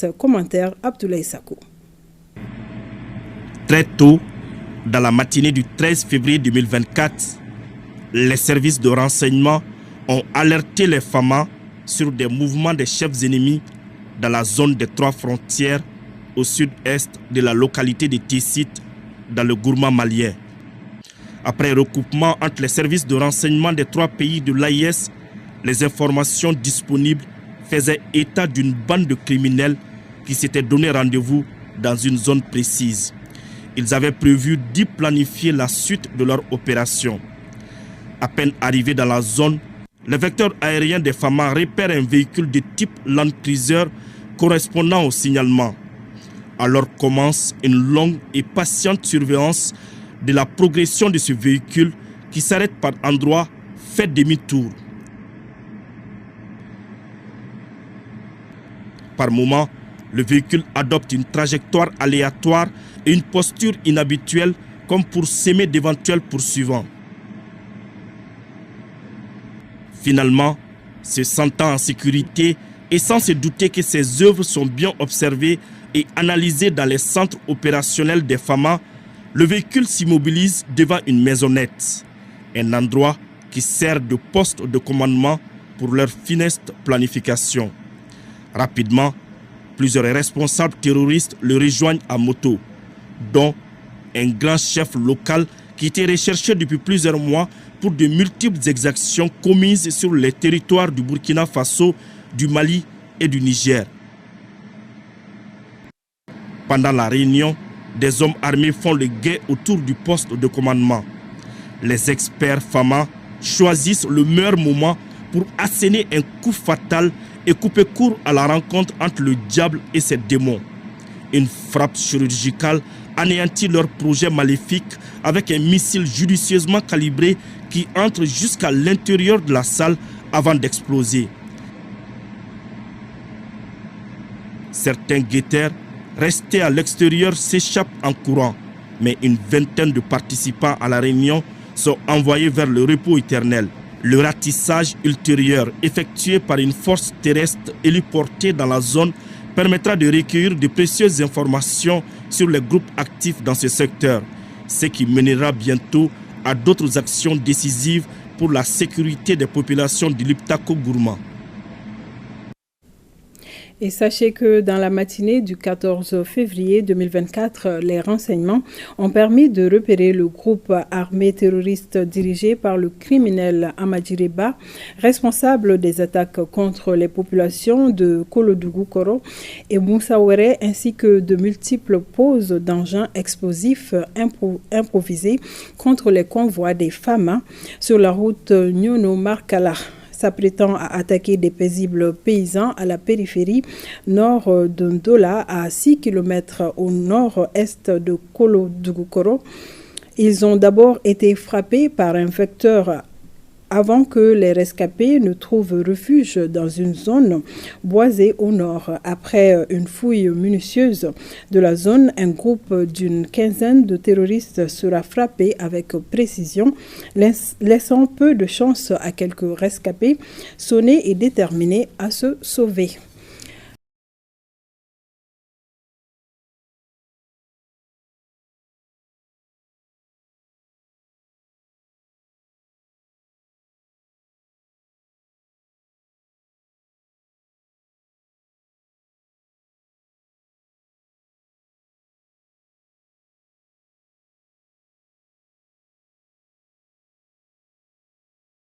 place. Commentaire Abdoulaye Sako. Très tôt, dans la matinée du 13 février 2024, les services de renseignement ont alerté les Fama sur des mouvements des chefs ennemis dans la zone des 3 frontières au sud-est de la localité de Tessit, dans le Gourma malien. Après recoupement entre les services de renseignement des 3 pays de l'AIS, les informations disponibles faisaient état d'une bande de criminels qui s'étaient donné rendez-vous dans une zone précise. Ils avaient prévu d'y planifier la suite de leur opération. À peine arrivés dans la zone, le vecteur aérien des Fama repère un véhicule de type Land Cruiser correspondant au signalement. Alors commence une longue et patiente surveillance de la progression de ce véhicule qui s'arrête par endroits, fait demi-tour. Par moments, le véhicule adopte une trajectoire aléatoire et une posture inhabituelle comme pour s'aimer d'éventuels poursuivants. Finalement, se sentant en sécurité et sans se douter que ses œuvres sont bien observées et analysées dans les centres opérationnels des Fama, le véhicule s'immobilise devant une maisonnette, un endroit qui sert de poste de commandement pour leur funeste planification. Rapidement, plusieurs responsables terroristes le rejoignent à moto, dont un grand chef local qui était recherché depuis plusieurs mois pour de multiples exactions commises sur les territoires du Burkina Faso, du Mali et du Niger. Pendant la réunion, des hommes armés font le guet autour du poste de commandement. Les experts Fama choisissent le meilleur moment pour asséner un coup fatal et couper court à la rencontre entre le diable et ses démons. Une frappe chirurgicale anéantit leur projet maléfique avec un missile judicieusement calibré qui entre jusqu'à l'intérieur de la salle avant d'exploser. Certains guetteurs restés à l'extérieur s'échappent en courant, mais une vingtaine de participants à la réunion sont envoyés vers le repos éternel. Le ratissage ultérieur effectué par une force terrestre héliportée dans la zone permettra de recueillir de précieuses informations sur les groupes actifs dans ce secteur, ce qui mènera bientôt à d'autres actions décisives pour la sécurité des populations du Liptako-Gourma. Et sachez que dans la matinée du 14 février 2024, les renseignements ont permis de repérer le groupe armé terroriste dirigé par le criminel Amadjireba, responsable des attaques contre les populations de Kolodougou-Koro et Moussawere, ainsi que de multiples poses d'engins explosifs improvisés contre les convois des Fama sur la route Nyono-Markala, s'apprêtant à attaquer des paisibles paysans à la périphérie nord de Ndola, à 6 km au nord-est de Kolodougou-Koro. Ils ont d'abord été frappés par un vecteur avant que les rescapés ne trouvent refuge dans une zone boisée au nord. Après une fouille minutieuse de la zone, un groupe d'une quinzaine de terroristes sera frappé avec précision, laissant peu de chance à quelques rescapés sonnés et déterminés à se sauver.